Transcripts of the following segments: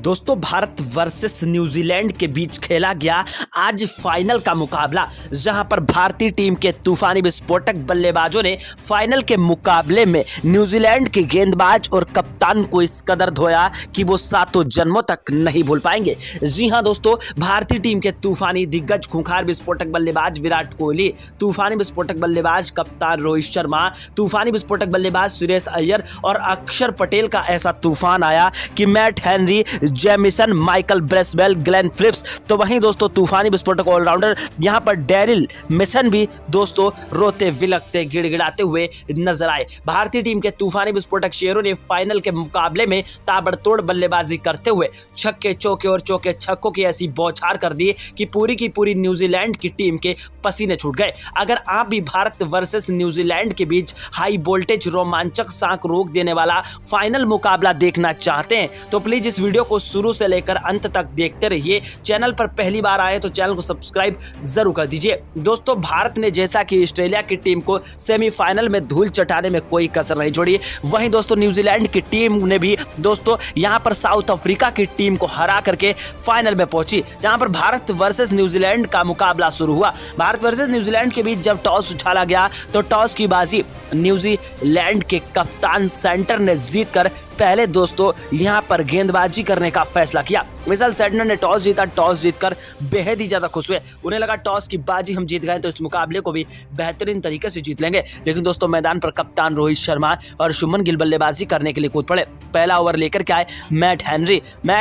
दोस्तों Bharat versus New Zealand के बीच खेला गया आज फाइनल का मुकाबला, जहां पर भारतीय टीम के तूफानी विस्फोटक बल्लेबाजों ने फाइनल के मुकाबले में न्यूजीलैंड के गेंदबाज और कप्तान को इस कदर धोया कि वो सातों जन्मों तक नहीं भूल पाएंगे। जी हां दोस्तों, भारतीय टीम के तूफानी दिग्गज खूंखार विस्फोटक बल्लेबाज विराट कोहली, तूफानी विस्फोटक बल्लेबाज कप्तान रोहित शर्मा, तूफानी विस्फोटक बल्लेबाज श्रेयस अय्यर और अक्षर पटेल का ऐसा तूफान आया कि Matt Henry, Jameson, Michael Bracewell, Glenn Phillips, तो वहीं दोस्तों तूफानी विस्फोटक ऑलराउंडर यहां पर डैरिल मिशन भी दोस्तों रोते बिलखते गिड़गिड़ाते हुए नजर आए। भारतीय टीम के तूफानी विस्फोटक शेरों ने फाइनल के मुकाबले में ताबड़तोड़ बल्लेबाजी करते हुए छक्के चौके और चौके छक्कों की ऐसी बौछार कर दी कि पूरी की पूरी न्यूजीलैंड की टीम के पसीने छूट गए। अगर आप भी भारत वर्सेस न्यूजीलैंड के बीच हाई वोल्टेज रोमांचक सांक रोक देने वाला फाइनल मुकाबला देखना चाहते हैं तो प्लीज इस वीडियो को शुरू से लेकर अंत तक देखते रहिए। चैनल पर पहली बार आए तो चैनल को सब्सक्राइब जरूर कर दीजिए। दोस्तों भारत ने जैसा कि ऑस्ट्रेलिया की टीम को सेमीफाइनल में धूल चटाने में कोई कसर नहीं छोड़ी, वहीं दोस्तों न्यूजीलैंड की टीम ने भी दोस्तों यहां पर साउथ अफ्रीका की टीम को हरा करके फाइनल में पहुंची, जहां पर भारत वर्सेस न्यूजीलैंड का मुकाबला शुरू हुआ। भारत वर्सेस न्यूजीलैंड के बीच जब टॉस उछाला गया तो टॉस की बाजी न्यूजीलैंड के कप्तान सेंटर ने जीतकर पहले दोस्तों यहां पर गेंदबाजी करने का फैसला किया। मिशेल सेंटनर ने टॉस जीता, टॉस जीतकर बेहद ही ज्यादा खुश हुए। उन्हें लगा टॉस की बाजी हम जीत गए तो इस मुकाबले को भी बेहतरीन तरीके से जीत लेंगे, लेकिन दोस्तों मैदान पर कप्तान रोहित शर्मा और शुभमन गिल बल्लेबाजी करने के लिए कूद पड़े। पहला ओवर लेकर के आए मैट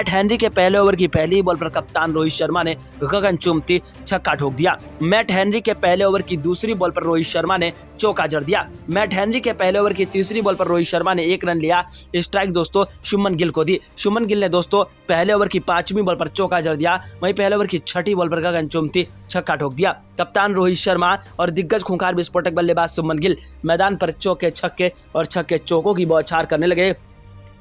हेनरी के पहले ओवर की पहली बॉल पर कप्तान रोहित शर्मा ने गगन चुंबती छक्का ठोक दिया। मैट हेनरी के पहले ओवर की दूसरी बॉल पर रोहित शर्मा ने चौका जड़ दिया। मैट हेनरी के पहले ओवर की तीसरी बॉल पर रोहित शर्मा ने 1 रन लिया, स्ट्राइक दोस्तों शुभमन गिल को दी। शुभमन गिल ने दोस्तों पहले ओवर की 5वीं बॉल पर चौका जड़ दिया, वहीं पहले ओवर की 6ठी बॉल पर गगन चुंबती छक्का ठोक दिया। कप्तान रोहित शर्मा और दिग्गज खूंखार विस्फोटक बल्लेबाज शुभमन गिल मैदान पर चौके छक्के और छक्के चौकों की बौछार करने लगे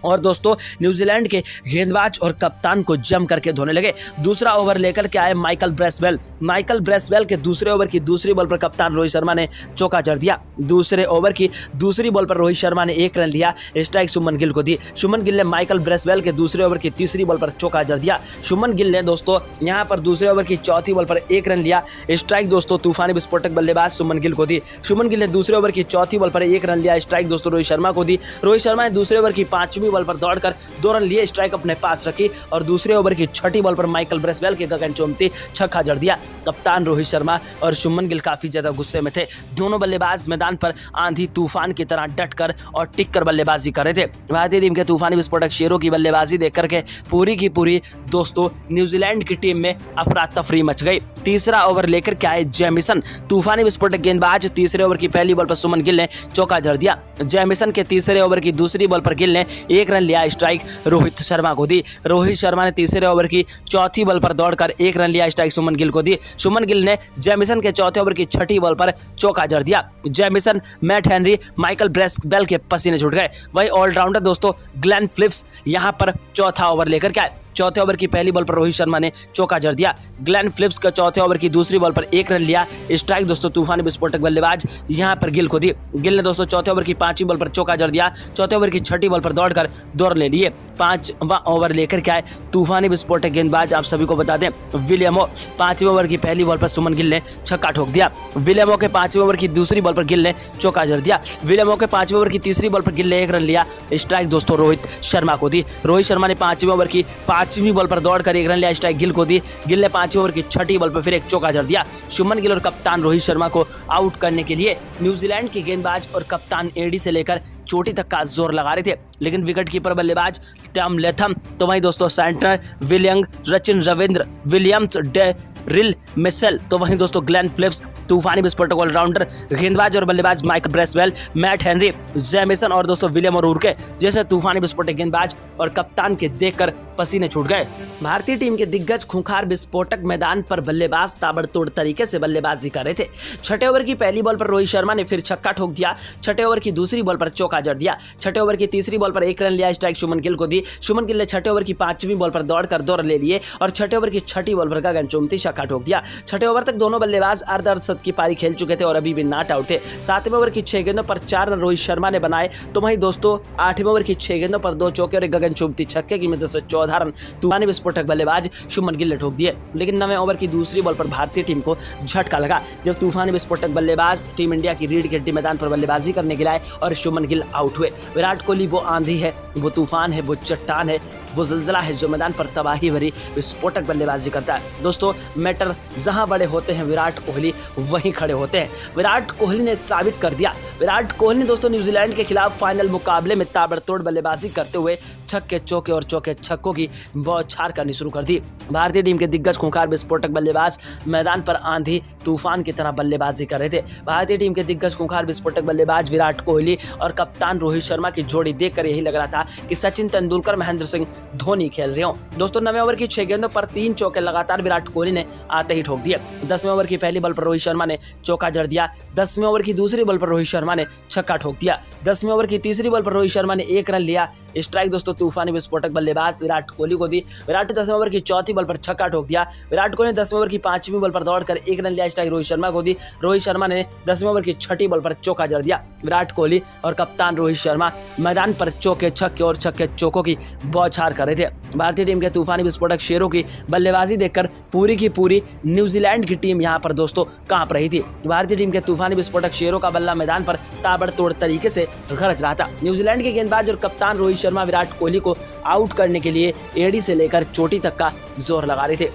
और दोस्तों न्यूजीलैंड के गेंदबाज और कप्तान को जम करके धोने लगे। दूसरा ओवर लेकर के आए माइकल ब्रेसवेल के दूसरे ओवर की दूसरी बॉल पर कप्तान रोहित शर्मा ने चौका जड़ दिया। दूसरे ओवर की दूसरी बॉल पर रोहित शर्मा ने 1 रन लिया, स्ट्राइक शुभमन गिल को दी। शुभमन गिल ने माइकल ब्रेसवेल के दूसरे ओवर की तीसरी बॉल पर चौका जड़ दिया। शुभमन गिल ने दोस्तों यहां पर दूसरे ओवर की चौथी बॉल पर 1 रन लिया, स्ट्राइक दोस्तों तूफानी विस्फोटक बल्लेबाज शुभमन गिल को दी। शुभमन गिल ने दूसरे ओवर की चौथी बॉल पर 1 रन लिया, स्ट्राइक दोस्तों रोहित शर्मा को दी। रोहित शर्मा ने दूसरे ओवर की 5वीं बॉल पर दौड़कर 2 रन लिए, स्ट्राइक अपने पास रखी और दूसरे ओवर की 6ठी बॉल पर माइकल ब्रेसवेल के गगन चुंबती छक्का जड़ दिया। कप्तान रोहित शर्मा और शुभमन गिल काफी ज्यादा गुस्से में थे। दोनों बल्लेबाज मैदान पर आंधी तूफान की तरह डटकर और टिककर बल्लेबाजी कर रहे थे। भारतीय टीम के तूफानी विस्फोटक शेरों की बल्लेबाजी देख करके पूरी की पूरी दोस्तों न्यूजीलैंड की टीम में अफरा तफरी मच गई। तीसरा ओवर लेकर के आए जेमिसन, तूफानी विस्फोटक गेंदबाज। तीसरे ओवर की पहली बॉल पर शुभमन गिल ने चौका जड़ दिया। जेमिसन के तीसरे ओवर की दूसरी बॉल पर गिल ने 1 रन लिया, स्ट्राइक रोहित शर्मा को दी। रोहित शर्मा ने तीसरे ओवर की चौथी बॉल पर दौड़कर 1 रन लिया, स्ट्राइक शुभमन गिल को दी। शुभमन गिल ने जेमिसन के चौथे ओवर की 6ठी बॉल पर चौका जड़ दिया। Jameson, Matt Henry, Michael Bracewell के पसीने छूट गए। वही ऑलराउंडर दोस्तों ग्लेन फिलिप्स यहां पर चौथा ओवर लेकर के आए। चौथे ओवर की पहली बॉल पर रोहित शर्मा ने चौका जड़ दिया। ग्लेन फिलिप्स का चौथे ओवर की दूसरी बॉल पर 1 रन लिया, स्ट्राइक दोस्तों तूफानी विस्फोटक बल्लेबाज यहां पर गिल को दी। गिल ने दोस्तों चौथे ओवर की 5वीं बॉल पर चौका जड़ दिया। चौथे ओवर की 6ठी बॉल पर दौड़कर 2 रन ले लिए। 5वां ओवर लेकर के आए तूफानी विस्फोटक गेंदबाज, आप सभी को बता दें विलियमो। 5वें ओवर की पहली बॉल पर शुभमन गिल ने छक्का ठोक दिया। विलियमो के 5वें ओवर की दूसरी बॉल पर गिल ने चौका जड़ दिया। विलियमो के 5वें ओवर की तीसरी बॉल पर गिल ने 1 रन लिया, स्ट्राइक दोस्तों रोहित शर्मा को दी। रोहित शर्मा ने 5वें ओवर की 5वीं बॉल पर दौड़कर 1 रन लिया, स्ट्राइक गिल को दी। गिल ने 5वें ओवर की 6ठी बॉल पर फिर एक चौका जड़ दिया। शुभमन गिल और कप्तान रोहित शर्मा को आउट करने के लिए न्यूजीलैंड के गेंदबाज और कप्तान एडी से लेकर चोटी तक का जोर लगा रहे थे, लेकिन विकेट कीपर बल्लेबाज टॉम लेथम, तो वहीं दोस्तों सेंटर विलियंग, Rachin Ravindra Williams, Daryl Mitchell, तो वहीं दोस्तों ग्लेन फिलिप्स, तूफानी विस्फोटक ऑलराउंडर गेंदबाज और बल्लेबाज Michael Bracewell, Matt Henry, Jameson और दोस्तों विलियम ओरुके जैसे तूफानी विस्फोटक गेंदबाज और कप्तान के देखकर पसीने छूट गए। भारतीय टीम के दिग्गज खूंखार विस्फोटक मैदान पर बल्लेबाज ताबड़तोड़ तरीके से बल्लेबाजी कर रहे थे। 6ठे ओवर की पहली बॉल पर रोहित शर्मा ने फिर छक्का ठोक दिया। 6ठे ओवर की दूसरी बॉल पर चौका जड़ दिया। 6ठे ओवर की तीसरी बॉल पर 1 रन लिया, स्ट्राइक शुभमन गिल को दी। शुभमन गिल ने 6ठे ओवर की 5वीं बॉल पर दौड़कर 2 रन ले लिए और 6ठे ओवर की 6ठी बॉल पर गगन चुंबती छक्का ठोक दिया। छठे ओवर तक दोनों बल्लेबाज अर्धशतक की पारी खेल चुके थे और अभी भी नॉट आउट थे। 7वें ओवर की 6 गेंदों पर 4 रन रोहित शर्मा ने बनाए, तो वहीं दोस्तों 8वें ओवर की 6 गेंदों पर 2 चौके और एक गगनचुंबी छक्के की मदद से 14 रन तूफानी विस्फोटक बल्लेबाज शुभमन गिल ने ठोक दिए। लेकिन 9वें ओवर की दूसरी बॉल पर भारतीय टीम को झटका लगा जब तूफानी विस्फोटक बल्लेबाज टीम इंडिया की रीढ़ की हड्डी मैदान पर बल्लेबाजी करने के लिए आए और शुभमन गिल आउट हुए। विराट कोहली वो आंधी है, वो तूफान है, वो चट्टान है, वो ज़िलज़िला है जो मैदान पर तबाही भरी विस्फोटक बल्लेबाजी करता है। दोस्तों मैटर जहां बड़े होते हैं विराट कोहली वहीं खड़े होते हैं। विराट कोहली ने साबित कर दिया। विराट कोहली ने दोस्तों न्यूजीलैंड के खिलाफ फाइनल मुकाबले में ताबड़तोड़ बल्लेबाजी करते हुए छक्के चौके और चौके छक्कों की बौछार करनी शुरू कर दी। भारतीय टीम के दिग्गज खूंखार विस्फोटक बल्लेबाज मैदान पर आंधी तूफान की तरह बल्लेबाजी कर रहे थे। भारतीय टीम के दिग्गज खूंखार विस्फोटक बल्लेबाज विराट कोहली और कप्तान रोहित शर्मा की जोड़ी देखकर यही लग रहा था कि सचिन तेंदुलकर, महेंद्र सिंह धोनी खेल रहे हो। दोस्तों 9वें ओवर की 6 गेंदों पर 3 चौके लगातार विराट कोहली ने आते ही ठोक दिए। 10वें ओवर की पहली बॉल पर रोहित शर्मा ने चौका जड़ दिया। 10वें ओवर की दूसरी बॉल पर रोहित शर्मा ने छक्का ठोक दिया। 10वें ओवर की तीसरी बॉल पर रोहित शर्मा ने 1 रन लिया। स्ट्राइक दोस्तों तूफानी विस्फोटक बल्लेबाज विराट कोहली को दी। विराट 10वें ओवर की चौथी बॉल पर छक्का ठोक दिया। विराट कोहली ने 10वें ओवर की 5वीं बॉल पर दौड़कर 1 रन लिया। स्ट्राइक रोहित शर्मा को दी। रोहित शर्मा ने 10वें ओवर की 6ठी बॉल पर चौका जड़ दिया। विराट कोहली और कप्तान रोहित शर्मा मैदान पर चौके छक्के और छक्के चौकों की बौछार कर रहे थे। भारतीय टीम के तूफानी विस्फोटक शेरों की बल्लेबाजी देखकर पूरी की पूरी न्यूजीलैंड की टीम यहां पर दोस्तों कांप रही थी। भारतीय टीम के तूफानी विस्फोटक शेरों का बल्ला मैदान पर ताबड़तोड़ तरीके से गरज रहा था। न्यूजीलैंड के गेंदबाज और कप्तान रोहित शर्मा विराट कोहली को आउट करने के लिए एड़ी से लेकर चोटी तक का जोर लगा रहे थे।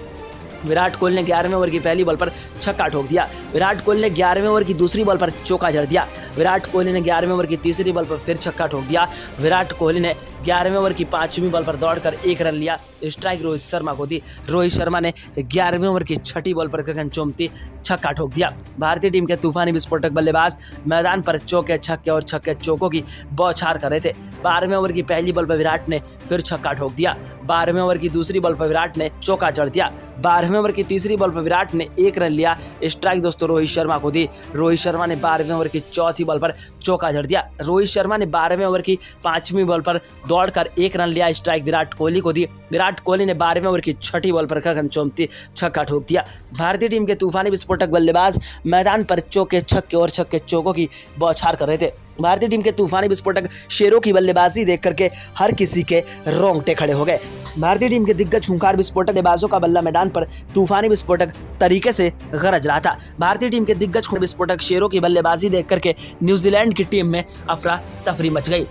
विराट कोहली ने 11वें ओवर की पहली बॉल पर छक्का ठोक दिया। विराट कोहली ने 11वें ओवर की दूसरी बॉल पर चौका जड़ दिया। विराट कोहली ने 11वें ओवर की तीसरी बॉल पर फिर छक्का ठोक दिया। विराट कोहली ने 11वें ओवर की 5वीं बॉल पर दौड़कर 1 रन लिया। स्ट्राइक रोहित शर्मा को दी। रोहित शर्मा ने 11वें ओवर की 6ठी बॉल पर गगनचुंबी छक्का ठोक दिया। भारतीय टीम के तूफानी विस्फोटक बल्लेबाज मैदान पर चौके छक्के और छक्के चौकों की बौछार कर रहे थे। 12वें ओवर की पहली बॉल पर विराट ने फिर छक्का ठोक दिया। 12वें ओवर की दूसरी बॉल पर विराट ने चौका जड़ दिया। 12वें ओवर की तीसरी बॉल पर विराट ने 1 रन लिया। स्ट्राइक दोस्तों रोहित शर्मा को दी। रोहित शर्मा ने 12वें ओवर की चौथी बॉल पर चौका जड़ दिया। रोहित शर्मा ने 12वें ओवर की 5वीं बॉल पर दौड़कर 1 रन लिया। स्ट्राइक विराट कोहली को दी। विराट कोहली ने 12वें ओवर की 6ठी बॉल पर गगनचुंबी छक्का ठोक दिया। भारतीय टीम के तूफानी विस्फोटक बल्लेबाज मैदान पर चौके छक्के और छक्के चौकों की बौछार कर रहे थे। भारतीय टीम के तूफानी विस्फोटक शेरों की बल्लेबाजी देख करके हर किसी के रोंगटे खड़े हो गए। भारतीय टीम के दिग्गज खूंखार विस्फोटक बल्लेबाजों का बल्ला मैदान पर तूफानी विस्फोटक तरीके से गरज रहा था। भारतीय टीम के दिग्गज विस्फोटक शेरों की बल्लेबाजी देख करके न्यूजीलैंड की टीम में अफरा तफरी मच गई।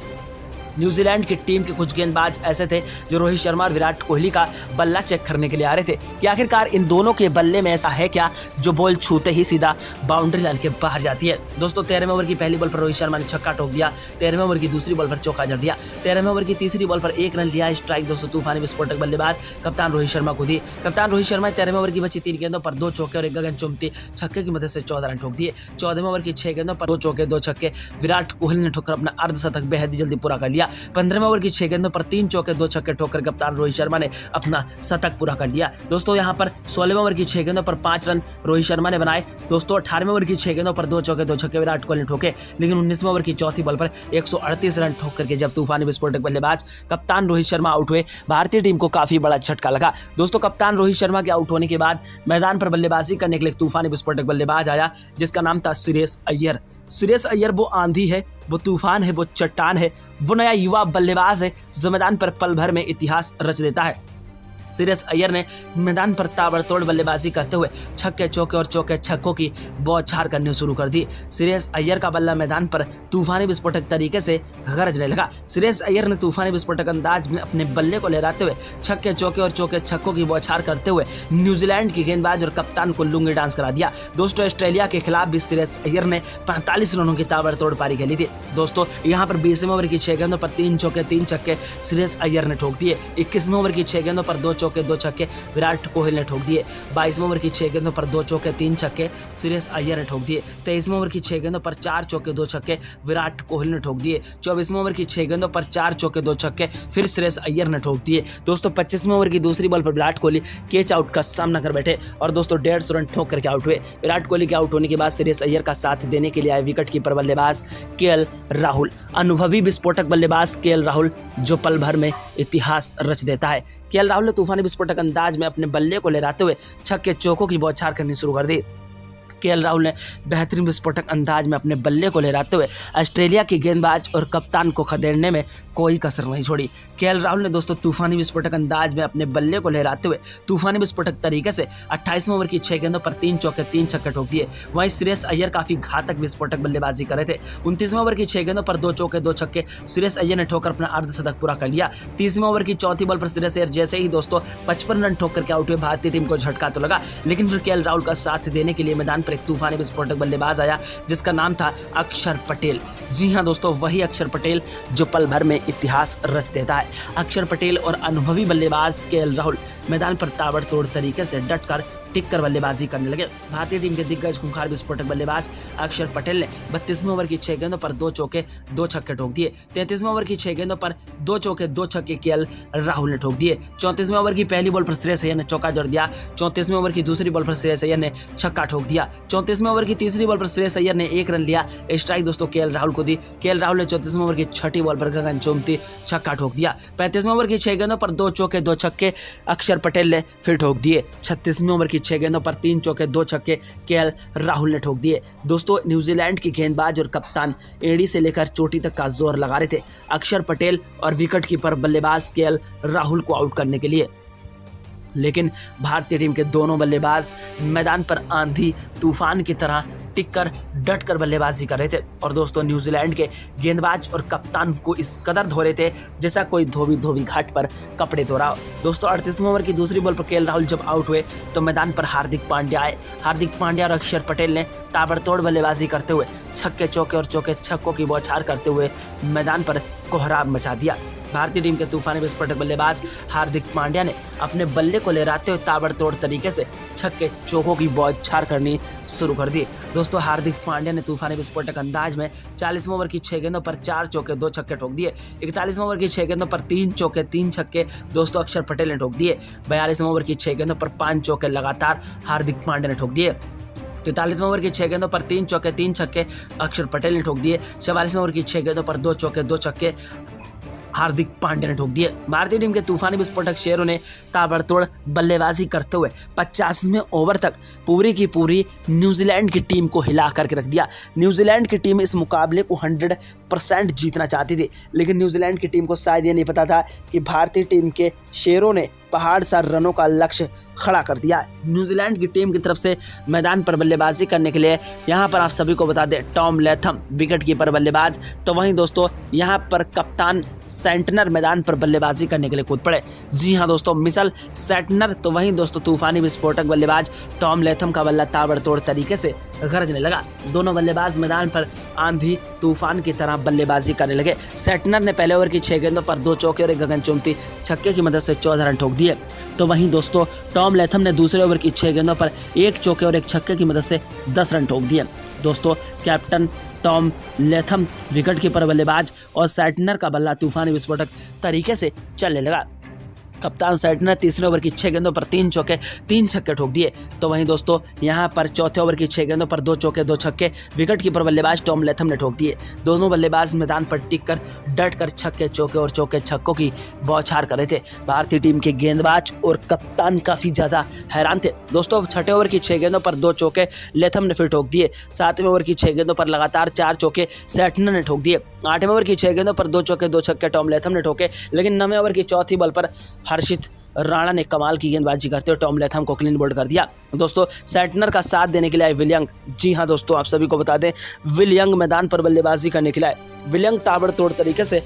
न्यूजीलैंड की टीम के कुछ गेंदबाज ऐसे थे जो रोहित शर्मा और विराट कोहली का बल्ला चेक करने के लिए आ रहे थे कि आखिरकार इन दोनों के बल्ले में ऐसा है क्या जो बॉल छूते ही सीधा बाउंड्री लाइन के बाहर जाती है। दोस्तों 13वें ओवर की पहली बॉल पर रोहित शर्मा ने छक्का ठोक दिया। 13वें ओवर की दूसरी बॉल पर चौका जड़ दिया। 13वें ओवर की तीसरी बॉल पर 1 रन लिया। स्ट्राइक दोस्तों तूफानी विस्फोटक बल्लेबाज कप्तान रोहित शर्मा को दी। कप्तान रोहित शर्मा 13वें ओवर की बची 3 गेंदों पर 2 चौके और एक गगनचुंबी छक्के की मदद से 14 रन ठोक दिए। 14वें ओवर की 6 गेंदों पर 2 चौके 2 छक्के विराट कोहली ने ठोकर अपना अर्धशतक बेहद ही जल्दी पूरा कर लिया। 15वें ओवर की 6 गेंदों पर 3 चौके 2 छक्के ठोकर कप्तान रोहित शर्मा ने अपना शतक पूरा कर लिया। दोस्तों यहां पर 16वें ओवर की 6 गेंदों पर 5 रन रोहित शर्मा ने बनाए। दोस्तों 18वें ओवर की 6 गेंदों पर 2 चौके 2 छक्के विराट कोहली ने ठोके। लेकिन 19वें ओवर की चौथी बॉल पर 138 रन ठोक करके जब तूफानी विस्फोटक बल्लेबाज कप्तान रोहित शर्मा आउट हुए, भारतीय टीम को काफी बड़ा झटका लगा। दोस्तों कप्तान रोहित शर्मा के आउट होने के बाद मैदान पर बल्लेबाजी करने के लिए तूफानी विस्फोटक बल्लेबाज आया जिसका नाम था श्रेयस अय्यर। श्रेयस अय्यर वो आंधी है, वो तूफान है, वो चट्टान है, वो नया युवा बल्लेबाज है जो मैदान पर पल भर में इतिहास रच देता है। श्रेयस अय्यर ने मैदान पर ताबड़तोड़ बल्लेबाजी करते हुए छक्के चौके और चौके छक्कों की बौछार करनी शुरू कर दी। श्रेयस अय्यर का बल्ला मैदान पर तूफानी विस्फोटक तरीके से गरजने लगा। श्रेयस अय्यर ने तूफानी विस्फोटक अंदाज में अपने बल्ले को लहराते हुए छक्के चौके और चौके छक्कों की बौछार करते हुए न्यूजीलैंड की गेंदबाज और कप्तान को लुंगी डांस करा दिया। दोस्तों ऑस्ट्रेलिया के खिलाफ भी श्रेयस अय्यर ने 45 रनों की ताबड़तोड़ पारी खेली थी। दोस्तों यहाँ पर 20वें ओवर की 6 गेंदों पर 3 चौके 3 छक्के श्रेयस अय्यर ने ठोक दिए। 21वें ओवर की 6 गेंदों पर 2 चौके 2 छक्के विराट कोहली ने ठोक दिए। 22वें ओवर की 6 गेंदों पर 2 चौके 3 छक्के श्रेयस अय्यर ने ठोक दिए। 23वें ओवर की 6 गेंदों पर 4 चौके 2 छक्के विराट कोहली ने ठोक दिए। 24वें ओवर की 6 गेंदों पर 4 चौके 2 छक्के फिर श्रेयस अय्यर ने ठोक दिए। दोस्तों 25वें ओवर की दूसरी बॉल पर विराट कोहली कैच आउट का सामना कर बैठे और दोस्तों 150 रन ठोक करके आउट हुए। विराट कोहली के आउट होने के बाद श्रेयस अय्यर का साथ देने के लिए आए विकेट कीपर बल्लेबाज केएल राहुल। अनुभवी विस्फोटक बल्लेबाज केएल राहुल जो पल भर में इतिहास रच देता है। केएल राहुल ने तूफानी विस्फोटक अंदाज में अपने बल्ले को लहराते हुए छक्के चौकों की बौछार करनी शुरू कर दी। केएल राहुल ने बेहतरीन विस्फोटक अंदाज में अपने बल्ले को लहराते हुए ऑस्ट्रेलिया की गेंदबाज और कप्तान को खदेड़ने में कोई कसर नहीं छोड़ी। केएल राहुल ने दोस्तों तूफानी विस्फोटक अंदाज में अपने बल्ले को लहराते हुए तूफानी विस्फोटक तरीके से 28वें ओवर की 6 गेंदों पर 3 चौके 3 छक्के ठोक दिए। वहीं श्रेयस अय्यर काफी घातक विस्फोटक बल्लेबाजी कर रहे थे। 29वें ओवर की 6 गेंदों पर 2 चौके 2 छक्के श्रेयस अय्यर ने ठोकर अपना अर्धशतक पूरा कर लिया। 30वें ओवर की चौथी बॉल पर श्रेयस अय्यर जैसे ही दोस्तों 55 रन ठोकर के आउट हुए, भारतीय टीम को झटका तो लगा, लेकिन फिर केएल राहुल का साथ देने के लिए मैदान पर एक तूफानी विस्फोटक बल्लेबाज आया जिसका नाम था अक्षर पटेल। जी हां दोस्तों, वही अक्षर पटेल जो पल भर में इतिहास रच देता है। अक्षर पटेल और अनुभवी बल्लेबाज केएल राहुल मैदान पर ताबड़तोड़ तरीके से डटकर टिककर बल्लेबाजी करने लगे। भारतीय टीम के दिग्गज खूंखार विस्फोटक बल्लेबाज अक्षर पटेल ने 32वें ओवर की 6 गेंदों पर 2 चौके 2 छक्के ठोक दिए। 33वें ओवर की 6 गेंदों पर 2 चौके 2 छक्के केएल राहुल ने ठोक दिए। 34वें ओवर की पहली बॉल पर श्रेयस अय्यर ने चौका जड़ दिया। 34वें ओवर की दूसरी बॉल पर श्रेयस अय्यर ने छक्का ठोक दिया। 34वें ओवर की तीसरी बॉल पर श्रेयस अय्यर ने 1 रन लिया। स्ट्राइक दोस्तों केएल राहुल को दी। केएल राहुल ने 34वें ओवर की छठी बॉल पर गगन चुम्बती छक्का ठोक दिया। 35वें ओवर की 6 गेंदों पर 2 चौके 2 छक्के अक्षर पटेल ने फिर ठोक दिए। 36वें ओवर की 6 गेंदों पर 3 चौके 2 छक्के केएल राहुल ने ठोक दिए। दोस्तों न्यूजीलैंड के गेंदबाज और कप्तान एड़ी से लेकर चोटी तक का जोर लगा रहे थे अक्षर पटेल और विकेट कीपर बल्लेबाज केएल राहुल को आउट करने के लिए, लेकिन भारतीय टीम के दोनों बल्लेबाज मैदान पर आंधी तूफान की तरह टिककर डटकर बल्लेबाजी कर रहे थे। और दोस्तों न्यूजीलैंड के गेंदबाज और कप्तान को इस कदर धो रहे थे जैसा कोई धोबी घाट पर कपड़े धो रहा हो। दोस्तों 38वें ओवर की दूसरी बॉल पर केएल राहुल जब आउट हुए तो मैदान पर हार्दिक पांड्या आए। हार्दिक पांड्या और अक्षर पटेल ने ताबड़तोड़ बल्लेबाजी करते हुए छक्के चौके और चौके छक्कों की बौछार करते हुए मैदान पर कोहराम मचा दिया। भारतीय टीम के तूफानी विस्फोटक बल्लेबाज हार्दिक पांड्या ने अपने बल्ले को लहराते हुए ताबड़तोड़ तरीके से छक्के चौकों की बौछार करनी शुरू कर दी। दोस्तों हार्दिक पांड्या ने तूफानी विस्फोटक अंदाज में 40वें ओवर की 6 गेंदों पर 4 चौके 2 छक्के ठोक दिए। 41वें ओवर की 6 गेंदों पर 3 चौके 3 छक्के दोस्तों अक्षर पटेल ने ठोक दिए। 42वें ओवर की 6 गेंदों पर 5 चौके लगातार हार्दिक पांड्या ने ठोक दिए। 43वें ओवर की 6 गेंदों पर 3 चौके 3 छक्के अक्षर पटेल ने ठोक दिए। 44वें ओवर की 6 गेंदों पर 2 चौके 2 छक्के हार्दिक पांड्या ने ठोक दिए। भारतीय टीम के तूफानी विस्फोटक शेरों ने ताबड़तोड़ बल्लेबाजी करते हुए 50वें ओवर तक पूरी की पूरी न्यूजीलैंड की टीम को हिला करके रख दिया। न्यूजीलैंड की टीम इस मुकाबले को 100% जीतना चाहती थी, लेकिन न्यूजीलैंड की टीम को शायद ये नहीं पता था कि भारतीय टीम के शेरों ने पहाड़ सा रनों का लक्ष्य खड़ा कर दिया। न्यूजीलैंड की टीम की तरफ से मैदान पर बल्लेबाजी करने के लिए यहाँ पर आप सभी को बता दें टॉम लैथम विकेट कीपर बल्लेबाज, तो वहीं दोस्तों यहाँ पर कप्तान सेंटनर मैदान पर बल्लेबाजी करने के लिए कूद पड़े। जी हाँ दोस्तों, मिशेल सेंटनर, तो वहीं दोस्तों तूफानी विस्फोटक बल्लेबाज टॉम लैथम का बल्ला ताबड़तोड़ तरीके से गरजने लगा। दोनों बल्लेबाज मैदान पर आंधी तूफान की तरह बल्लेबाजी करने लगे। सेंटनर ने पहले ओवर की 6 गेंदों पर 2 चौके और एक गगन चुम्बती छक्के की मदद से 14 रन ठोक दिए। तो वहीं दोस्तों टॉम लैथम ने दूसरे ओवर की 6 गेंदों पर 1 चौके और एक छक्के की मदद से 10 रन ठोक दिए। दोस्तों captain Tom Latham wicket keeper बल्लेबाज और सेंटनर का बल्ला तूफानी विस्फोटक तरीके से चलने लगा। कप्तान सेंटनर तीसरे ओवर की 6 गेंदों पर 3 चौके 3 छक्के ठोक दिए। तो वहीं दोस्तों यहाँ पर चौथे ओवर की 6 गेंदों पर 2 चौके 2 छक्के विकेट कीपर बल्लेबाज टॉम लैथम ने ठोक दिए। दोनों बल्लेबाज मैदान पर टिककर डटकर छक्के चौके और चौके छक्कों की बौछार कर रहे थे। भारतीय टीम के गेंदबाज और कप्तान काफी ज्यादा हैरान थे। दोस्तों छठे ओवर की 6 गेंदों पर 2 चौके लैथम ने फिर ठोक दिए। 7वें ओवर की 6 गेंदों पर लगातार 4 चौके सेंटनर ने ठोक दिए। 8वें ओवर की 6 गेंदों पर 2 चौके 2 छक्के टॉम लैथम ने ठोके, लेकिन 9वें ओवर की चौथी बॉल पर हर्षित राणा ने कमाल की गेंदबाजी करते हुए टॉम लैथम को क्लीन बोल्ड कर दिया। दोस्तों सेंटनर का साथ देने के लिए आए विल यंग। जी हां दोस्तों, आप सभी को बता दें विल यंग मैदान पर बल्लेबाजी करने के लिए आए। विल यंग ताबड़तोड़ तरीके से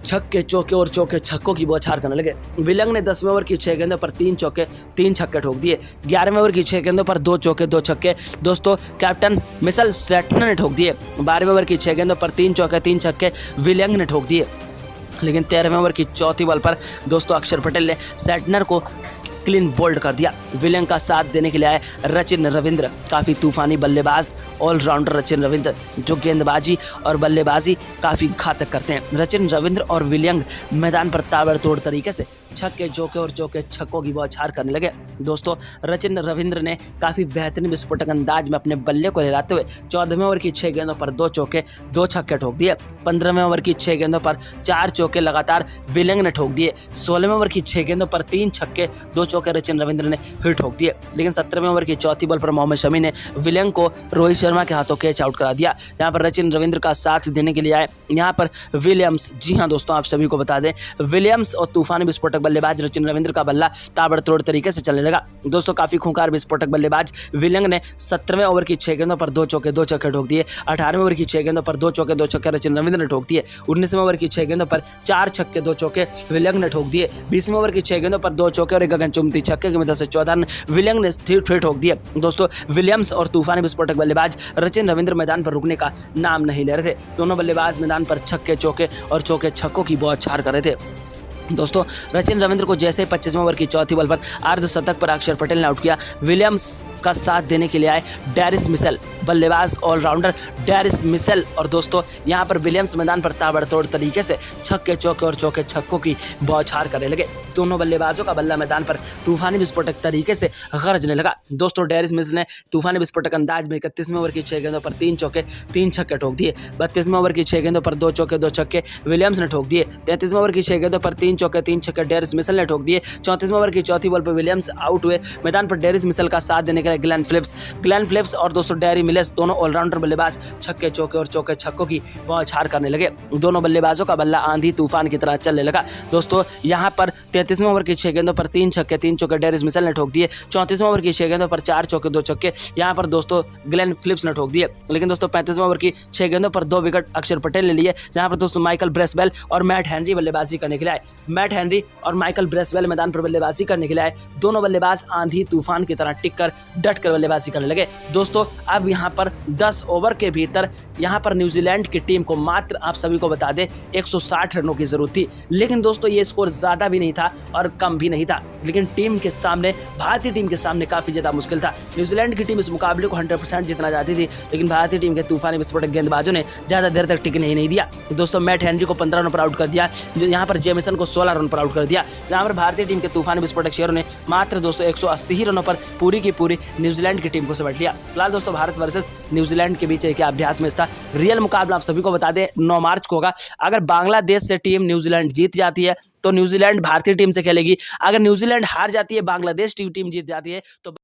छक्के चौके और चौके छक्कों की बौछार करने लगे। विल यंग ने 10वें ओवर की 6 गेंदों पर 3 चौके 3 छक्के ठोक दिए। 11वें ओवर की 6 गेंदों पर 2 चौके 2 छक्के दोस्तों कैप्टन मिशेल सेंटनर ने ठोक दिए। 12वें ओवर की 6 गेंदों पर 3 चौके 3 छक्के विल यंग ने ठोक दिए, लेकिन 13वें ओवर की चौथी बॉल पर दोस्तों अक्षर पटेल ने सेंटनर को क्लीन बोल्ड कर दिया। विलियम का साथ देने के लिए आए रचिन रविंद्र, काफ़ी तूफानी बल्लेबाज ऑलराउंडर रचिन रविंद्र, जो गेंदबाजी और बल्लेबाजी काफ़ी घातक करते हैं। रचिन रविंद्र और विलियम मैदान पर ताबड़तोड़ तरीके से छक्के चौके और चौके छक्कों की बौछार करने लगे। दोस्तों, रचिन रविंद्र ने काफ़ी बेहतरीन विस्फोटक अंदाज में अपने बल्ले को हिलाते हुए 14वें ओवर की 6 गेंदों पर 2 चौके 2 छक्के ठोक दिए। 15वें ओवर की 6 गेंदों पर 4 चौके लगातार विलियम ने ठोक दिए। 16वें ओवर की 6 गेंदों पर 3 छक्के 2 चौके रचिन रविंद्र ने फिर ठोक दिए। लेकिन 17वें ओवर की चौथी बॉल पर मोहम्मद शमी ने विलियम को रोहित शर्मा के हाथों कैच आउट करा दिया। यहाँ पर रचिन रविंद्र का साथ देने के लिए आए यहाँ पर विलियम्स। जी हाँ दोस्तों, आप सभी को बता दें, विलियम्स और तूफानी विस्फोटक बल्लेबाज रचिन रविंद्र का बल्ला ताबड़तोड़ तरीके से चलने लगा। दोस्तों, काफी खूंखार विस्फोटक बल्लेबाज विलियम ने 17वें ओवर की 6 गेंदों पर 2 चौके 2 छक्के ठोक दिए। 18वें ओवर की 6 गेंदों पर 2 चौके 2 छक्के रचिन रविंद्र ने ठोक दिए। 19वें ओवर की 6 गेंदों पर 4 छक्के 2 चौके विलियम ने ठोक दिए। 20वें ओवर की 6 गेंदों पर 2 चौके और एक गगनचुंबी छक्के की मदद से 14 रन विलियम ने फिर ठोक दिए। दोस्तों, विलियम्स और तूफानी विस्फोटक बल्लेबाज रचिन रविंद्र मैदान पर रुकने का नाम नहीं ले रहे थे। दोनों बल्लेबाज मैदान पर छक्के चौके और चौके छक्कों की बौछार कर रहे थे। दोस्तों, रचिन रविंद्र को जैसे 25वें ओवर की चौथी बॉल पर अर्धशतक पर अक्षर पटेल ने आउट किया, विलियम्स का साथ देने के लिए आए डेरिस मिशेल, बल्लेबाज ऑलराउंडर डेरिस मिशेल। और दोस्तों, यहां पर विलियम्स मैदान पर ताबड़तोड़ तरीके से छक्के चौके और चौके छक्कों की बौछार करने लगे। दोनों बल्लेबाजों का बल्ला मैदान पर तूफानी विस्फोटक तरीके से गरजने लगा। दोस्तों, डेरिस मिशेल ने तूफानी विस्फोटक अंदाज में 31वें ओवर की 6 गेंदों पर 3 चौके 3 छक्के ठोक दिए। 32वें ओवर की 6 गेंदों पर 2 चौके 2 छक्के विलियम्स ने ठोक दिए। 33वें ओवर की 6 गेंदों पर 3 चौके 3 छक्के डेरिस मिशेल ने ठोक दिए। 34वें ओवर की चौथी बॉल पर विलियम्स आउट हुए। मैदान पर डेरिस मिशेल का साथ देने के लिए ग्लेन फिलिप्स और दोस्तों डेरी मिलेस, दोनों ऑलराउंडर बल्लेबाज छक्के चौके और चौके छक्कों की बौछार करने लगे। दोनों बल्लेबाजों का बल्ला आंधी तूफान की तरह चलने लगा। दोस्तों, यहां पर 33वें ओवर की 6 गेंदों पर 3 छक्के 3 चौके डेरिस मिशेल ने ठोक दिए। 34वें ओवर की 6 गेंदों पर 4 चौके 2 छक्के यहां पर दोस्तों ग्लेन फिलिप्स ने ठोक दिए। लेकिन दोस्तों, 35वें ओवर की 6 गेंदों पर 2 विकेट अक्षर पटेल ने लिए, जहां पर दोस्तों माइकल ब्रेसवेल और मैट हेनरी बल्लेबाजी करने के लिए आए। मैट हेनरी और माइकल ब्रेसवेल मैदान पर बल्लेबाजी करने के लिए आए। दोनों बल्लेबाज आंधी तूफान की तरह टिककर डटकर बल्लेबाजी करने लगे। दोस्तों, अब यहां पर 10 ओवर के भीतर यहां पर न्यूजीलैंड की टीम को मात्र, आप सभी को बता दें, 160 रनों की जरूरत थी। लेकिन दोस्तों, ये स्कोर ज्यादा भी नहीं था और कम भी नहीं था। लेकिन टीम के सामने, भारतीय टीम के सामने काफी ज्यादा मुश्किल था। न्यूजीलैंड की टीम इस मुकाबले को 100% जीतना चाहती थी, लेकिन भारतीय टीम के तूफानी विस्फोटक गेंदबाजों ने ज्यादा देर तक टिकने ही नहीं दिया। दोस्तों, मैट हेनरी को 15 रन पर आउट कर दिया, यहाँ पर जेमिसन को 16 रन पर आउट कर दिया। जहां पर भारतीय टीम के तूफानी विस्फोटक शेयरों ने मात्र दोस्तों 180 ही रनों पर पूरी की पूरी न्यूजीलैंड की टीम को समेट लिया। फिलहाल दोस्तों, भारत वर्सेस न्यूजीलैंड के बीच एक अभ्यास मैच था। रियल मुकाबला आप सभी को बता दें 9 मार्च को होगा। अगर बांग्लादेश से टीम न्यूजीलैंड जीत जाती है तो न्यूजीलैंड भारतीय टीम से खेलेगी। अगर न्यूजीलैंड हार जाती है, बांग्लादेश टीम जीत जाती है तो